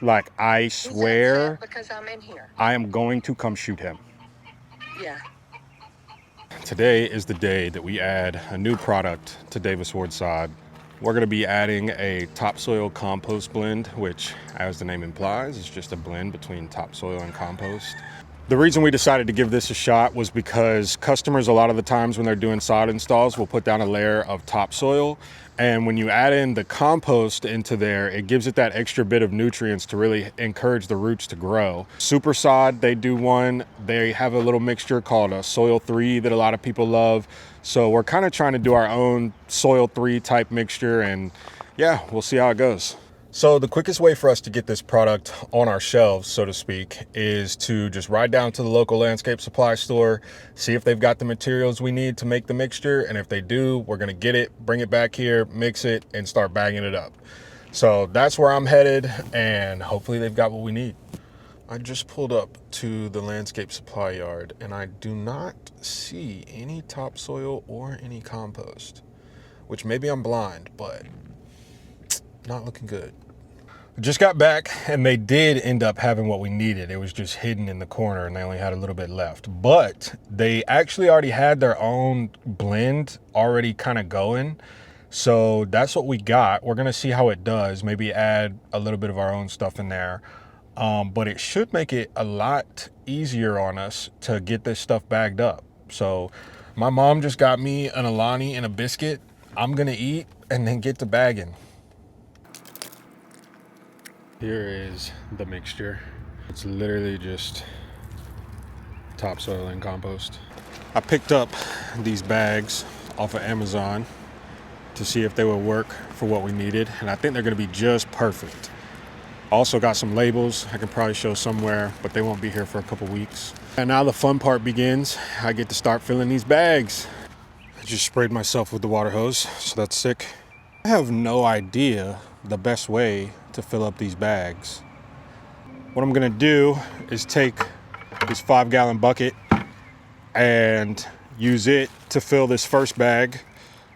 Like, I swear, because I'm in here. I am going to come shoot him. Yeah. Today is the day that we add a new product to Davis Ward Sod. We're going to be adding a topsoil compost blend, which, as the name implies, is just a blend between topsoil and compost. The reason we decided to give this a shot was because customers, a lot of the times when they're doing sod installs, will put down a layer of topsoil. And when you add in the compost into there, it gives it that extra bit of nutrients to really encourage the roots to grow. Super Sod, they do one. They have a little mixture called a Soil 3 that a lot of people love. So we're kind of trying to do our own Soil 3 type mixture, and yeah, we'll see how it goes. So the quickest way for us to get this product on our shelves, so to speak, is to just ride down to the local landscape supply store, see if they've got the materials we need to make the mixture. And if they do, we're going to get it, bring it back here, mix it, and start bagging it up. So that's where I'm headed, and hopefully they've got what we need. I just pulled up to the landscape supply yard, and I do not see any topsoil or any compost, which maybe I'm blind, but not looking good. Just got back, and they did end up having what we needed. It was just hidden in the corner, and they only had a little bit left. But they actually already had their own blend already kind of going. So that's what we got. We're going to see how it does. Maybe add a little bit of our own stuff in there. But it should make it a lot easier on us to get this stuff bagged up. So my mom just got me an Alani and a biscuit. I'm going to eat and then get to bagging. Here is the mixture. It's literally just topsoil and compost. I picked up these bags off of Amazon to see if they would work for what we needed, and I think they're gonna be just perfect. Also got some labels I can probably show somewhere, but they won't be here for a couple weeks. And now the fun part begins. I get to start filling these bags. I just sprayed myself with the water hose, so that's sick. I have no idea the best way to fill up these bags. What I'm gonna do is take this 5-gallon bucket and use it to fill this first bag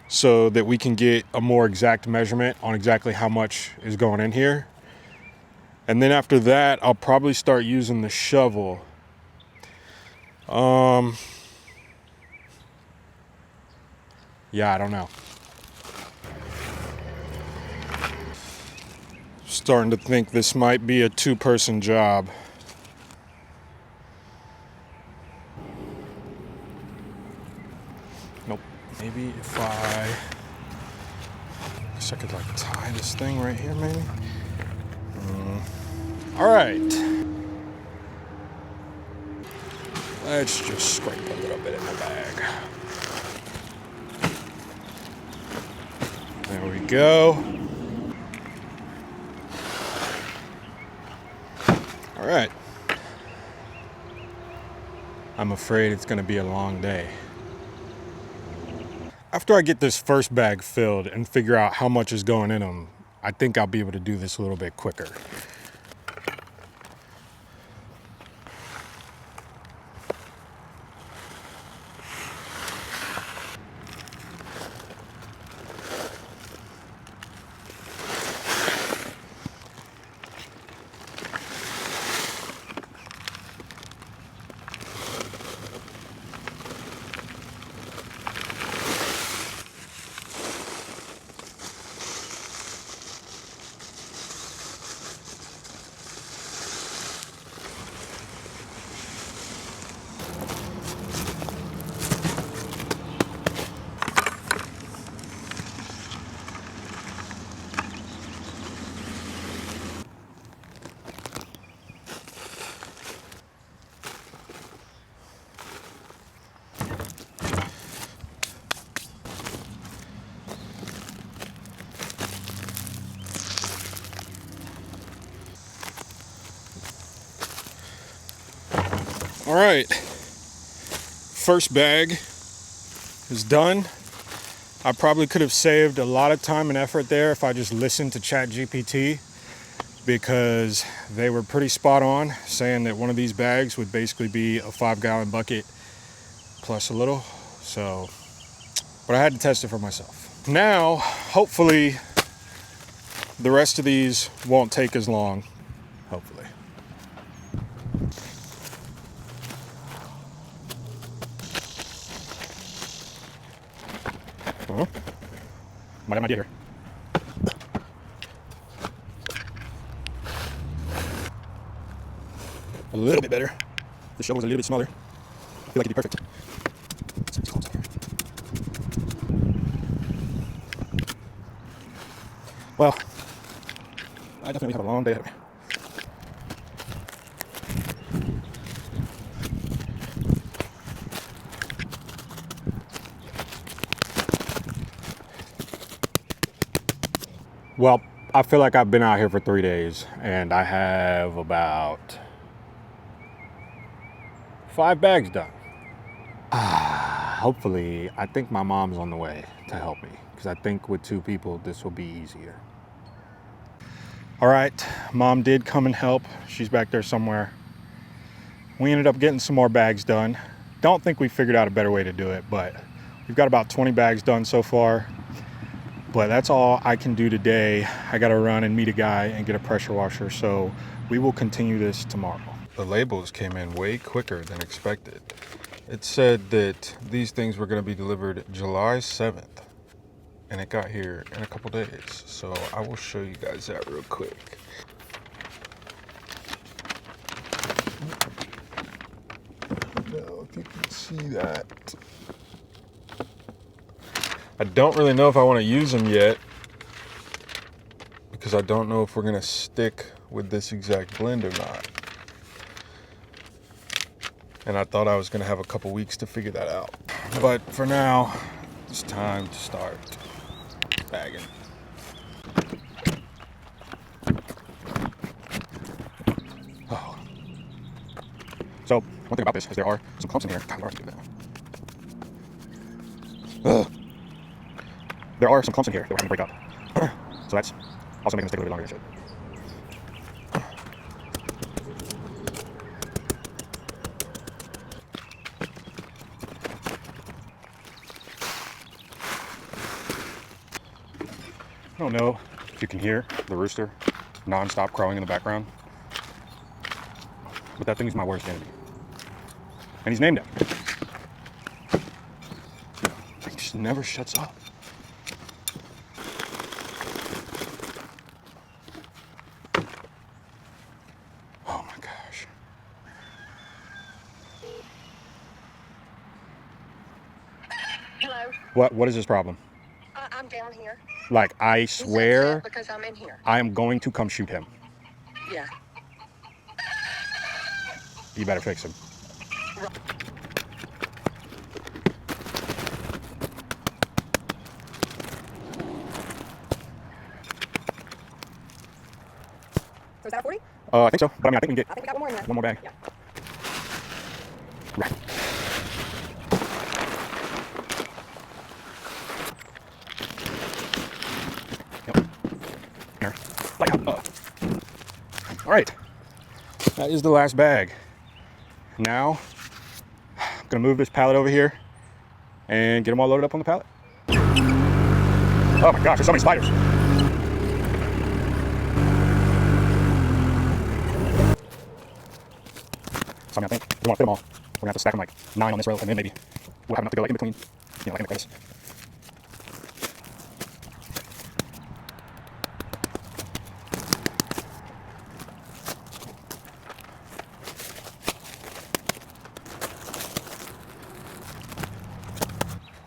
so that we can get a more exact measurement on exactly how much is going in here. And then after that, I'll probably start using the shovel. Yeah, I don't know. Starting to think this might be a 2-person job. Nope. Maybe if I guess I could like tie this thing right here, maybe. All right. Let's just scrape a little bit in the bag. There we go. All right. I'm afraid it's going to be a long day. After I get this first bag filled and figure out how much is going in them, I think I'll be able to do this a little bit quicker. All right, first bag is done. I probably could have saved a lot of time and effort there if I just listened to ChatGPT, because they were pretty spot on, saying that one of these bags would basically be a 5-gallon bucket plus a little. So, but I had to test it for myself. Now, hopefully, the rest of these won't take as long. hopefully. Might have an idea here. A little bit better. The shovel was a little bit smaller. I feel like it'd be perfect. Well, I definitely have a long day ahead of me. Well, I feel like I've been out here for 3 days and I have about 5 bags done. Hopefully, I think my mom's on the way to help me because I think with 2 people, this will be easier. All right, mom did come and help. She's back there somewhere. We ended up getting some more bags done. Don't think we figured out a better way to do it, but we've got about 20 bags done so far. But that's all I can do today. I gotta run and meet a guy and get a pressure washer, so we will continue this tomorrow. The labels came in way quicker than expected. It said that these things were gonna be delivered July 7th, and it got here in a couple days. So I will show you guys that real quick. I don't know if you can see that. I don't really know if I want to use them yet because I don't know if we're going to stick with this exact blend or not. And I thought I was going to have a couple weeks to figure that out. But for now, it's time to start bagging. Oh. So, one thing about this is there are some clumps in here. God, where else do that? Ugh. There are some clumps in here that we're going to break up. So that's also making this take a little bit longer than it should. I don't know if you can hear the rooster non-stop crowing in the background, but that thing is my worst enemy. And he's named him. He just never shuts up. Oh my gosh. Hello. What is his problem? I'm down here. Like, I He's swear upset because I'm in here. I am going to come shoot him. Yeah. You better fix him. So is that 40? I think so, but I mean, I think we can get I think we got one more in there. one more bag. Yeah. Right. Yep. Here. Light out. All right. That is the last bag. Now, I'm gonna move this pallet over here and get them all loaded up on the pallet. Oh my gosh, there's so many spiders. So I mean, I think if we want to fit them all, we're gonna have to stack them like 9 on this row, and then maybe we'll have enough to go like in between, you know, like in the crevice.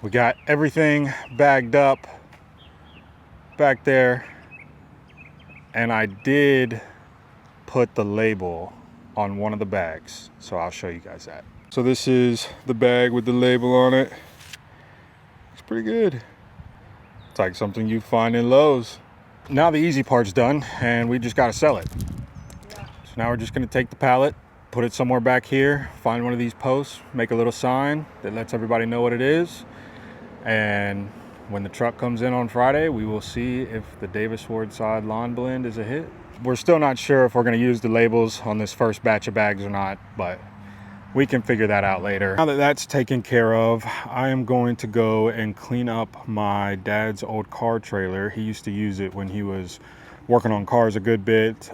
We got everything bagged up back there, and I did put the label on one of the bags, so I'll show you guys that. So this is the bag with the label on it. It's pretty good. It's like something you find in Lowe's. Now the easy part's done, and we just gotta sell it. Yeah. So now we're just gonna take the pallet, put it somewhere back here, find one of these posts, make a little sign that lets everybody know what it is, and when the truck comes in on Friday, we will see if the Davis Ward Sod lawn blend is a hit. We're still not sure if we're gonna use the labels on this first batch of bags or not, but we can figure that out later. Now that that's taken care of, I am going to go and clean up my dad's old car trailer. He used to use it when he was working on cars a good bit.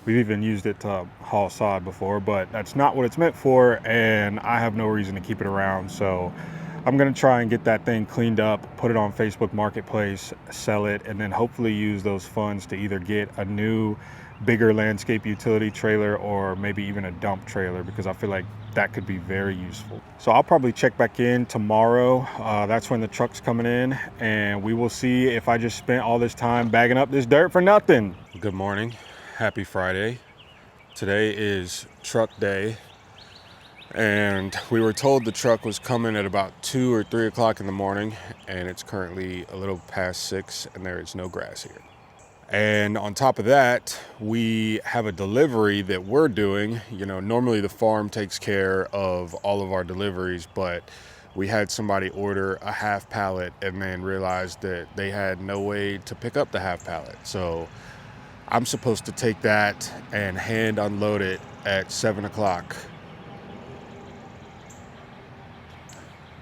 We've even used it to haul sod before, but that's not what it's meant for, and I have no reason to keep it around. So I'm gonna try and get that thing cleaned up, put it on Facebook Marketplace, sell it, and then hopefully use those funds to either get a new, bigger landscape utility trailer or maybe even a dump trailer, because I feel like that could be very useful. So I'll probably check back in tomorrow. That's when the truck's coming in, and we will see if I just spent all this time bagging up this dirt for nothing. Good morning. Happy Friday. Today is truck day, and we were told the truck was coming at about 2 or 3 o'clock in the morning, and it's currently a little past 6, and there is no grass here. And on top of that, we have a delivery that we're doing. You know, normally the farm takes care of all of our deliveries, but we had somebody order a half pallet and then realized that they had no way to pick up the half pallet. So I'm supposed to take that and hand unload it at 7 o'clock.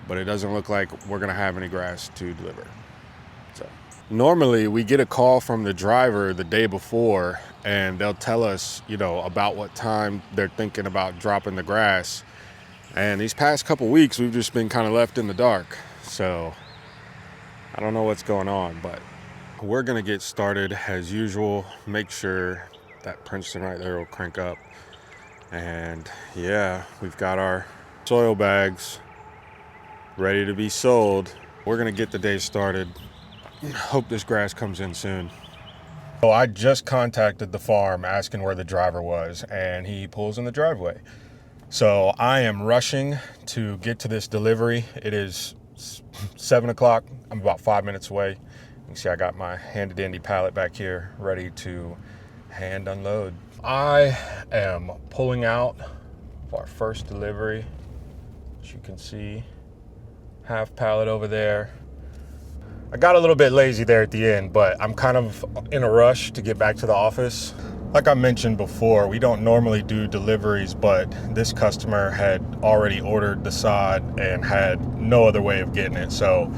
But it doesn't look like we're gonna have any grass to deliver. So normally we get a call from the driver the day before, and they'll tell us, you know, about what time they're thinking about dropping the grass. And these past couple weeks, we've just been kind of left in the dark. So I don't know what's going on, but we're gonna get started as usual. Make sure that Princeton right there will crank up. And yeah, we've got our soil bags ready to be sold. We're gonna get the day started. Hope this grass comes in soon. So I just contacted the farm asking where the driver was, and he pulls in the driveway. So I am rushing to get to this delivery. It is 7 o'clock. I'm about 5 minutes away. You can see I got my handy dandy pallet back here ready to hand unload. I am pulling out of our first delivery. As you can see, half pallet over there. I got a little bit lazy there at the end, but I'm kind of in a rush to get back to the office. Like I mentioned before, we don't normally do deliveries, but this customer had already ordered the sod and had no other way of getting it. So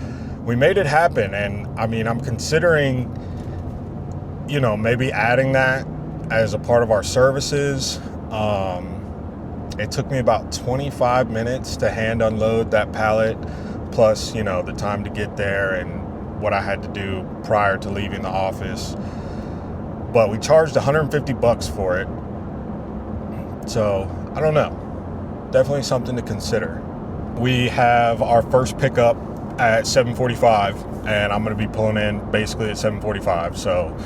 we made it happen. And I mean, I'm considering, you know, maybe adding that as a part of our services. It took me about 25 minutes to hand unload that pallet, plus, you know, the time to get there and what I had to do prior to leaving the office. But we charged $150 for it. So I don't know. Definitely something to consider. We have our first pickup at 7:45, and I'm going to be pulling in basically at 7:45. So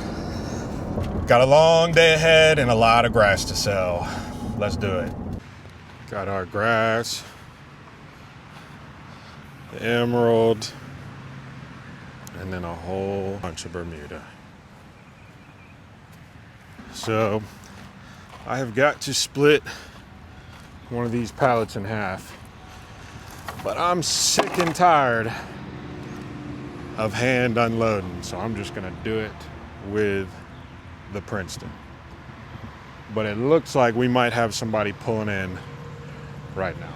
got a long day ahead and a lot of grass to sell. Let's do it. Got our grass, the emerald, and then a whole bunch of Bermuda. So I have got to split one of these pallets in half, but I'm sick and tired of hand unloading, so I'm just gonna do it with the Princeton. But it looks like we might have somebody pulling in right now.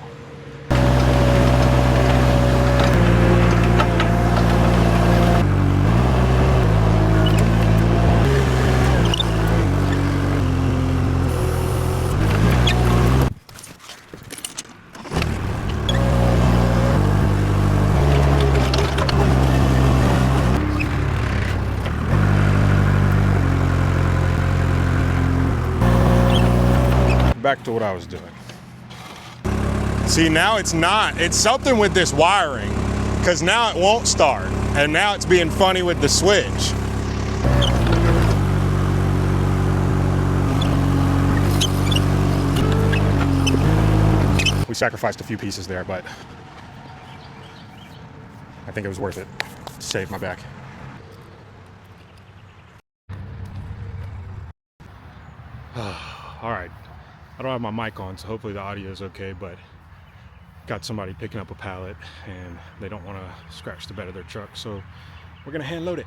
Back to what I was doing. See, now it's not. It's something with this wiring, because now it won't start, and now it's being funny with the switch. We sacrificed a few pieces there, but I think it was worth it to save my back. All right. I don't have my mic on, so hopefully the audio is okay, but got somebody picking up a pallet and they don't want to scratch the bed of their truck, so we're gonna hand load it.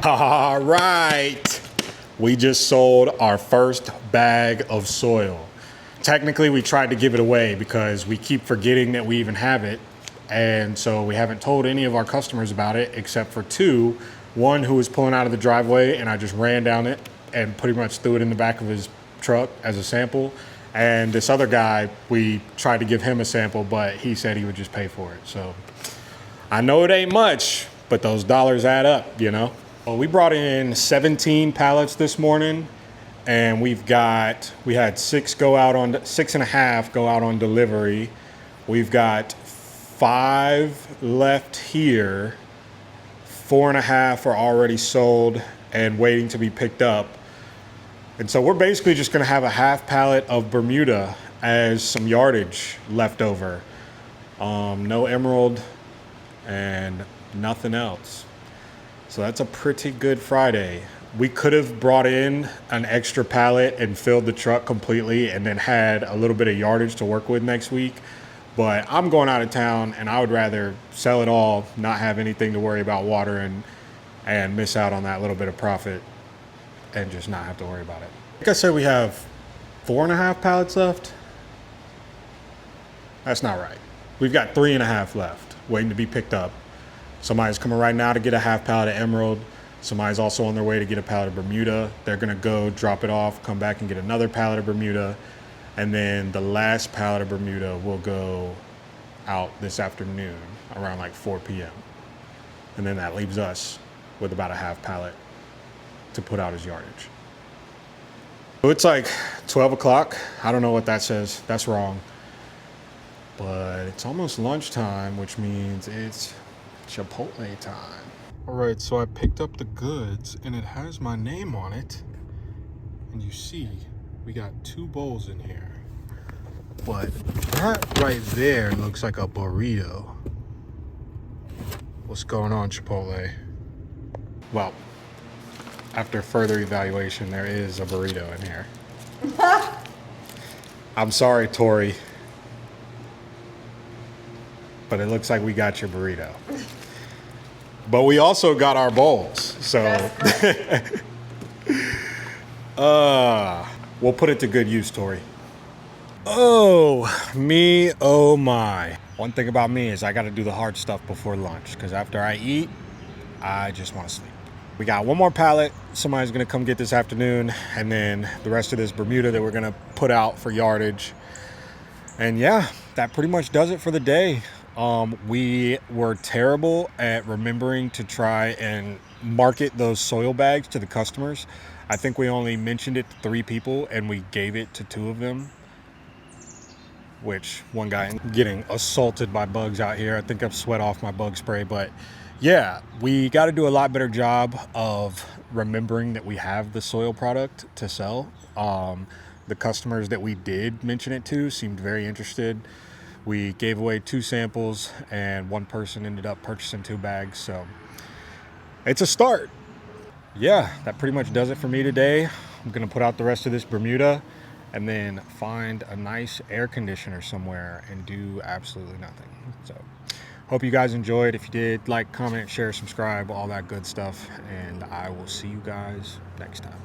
All right. We just sold our first bag of soil. Technically, we tried to give it away because we keep forgetting that we even have it. And so we haven't told any of our customers about it except for two. One who was pulling out of the driveway and I just ran down it and pretty much threw it in the back of his truck as a sample. And this other guy, we tried to give him a sample, but he said he would just pay for it. So I know it ain't much, but those dollars add up, you know? Well, we brought in 17 pallets this morning, and we had 6.5 go out on delivery. We've got 5 left here. 4.5 are already sold and waiting to be picked up. And so we're basically just gonna have a half pallet of Bermuda as some yardage left over. No emerald and nothing else. So that's a pretty good Friday. We could have brought in an extra pallet and filled the truck completely and then had a little bit of yardage to work with next week. But I'm going out of town and I would rather sell it all, not have anything to worry about watering and miss out on that little bit of profit and just not have to worry about it. Like I said, we have 4.5 pallets left. That's not right. We've got 3.5 left waiting to be picked up. Somebody's coming right now to get a half pallet of emerald. Somebody's also on their way to get a pallet of Bermuda. They're gonna go drop it off, come back and get another pallet of Bermuda. And then the last pallet of Bermuda will go out this afternoon around like 4 p.m. And then that leaves us with about a half pallet to put out as yardage. So it's like 12 o'clock. I don't know what that says. That's wrong. But it's almost lunchtime, which means it's Chipotle time. All right, so I picked up the goods and it has my name on it. And you see, we got 2 bowls in here. But that right there looks like a burrito. What's going on, Chipotle? Well, after further evaluation, there is a burrito in here. I'm sorry, Tori. But it looks like we got your burrito. But we also got our bowls, so we'll put it to good use, Tori. Oh, me, oh my. One thing about me is I gotta do the hard stuff before lunch, because after I eat, I just wanna sleep. We got 1 more pallet somebody's gonna come get this afternoon, and then the rest of this Bermuda that we're gonna put out for yardage. And yeah, that pretty much does it for the day. We were terrible at remembering to try and market those soil bags to the customers. I think we only mentioned it to 3 people and we gave it to 2 of them, which one guy getting assaulted by bugs out here. I think I've sweat off my bug spray, but yeah, we got to do a lot better job of remembering that we have the soil product to sell. The customers that we did mention it to seemed very interested. We gave away 2 samples and 1 person ended up purchasing 2 bags. So it's a start. Yeah, that pretty much does it for me today. I'm going to put out the rest of this Bermuda and then find a nice air conditioner somewhere and do absolutely nothing. So hope you guys enjoyed. If you did, like, comment, share, subscribe, all that good stuff. And I will see you guys next time.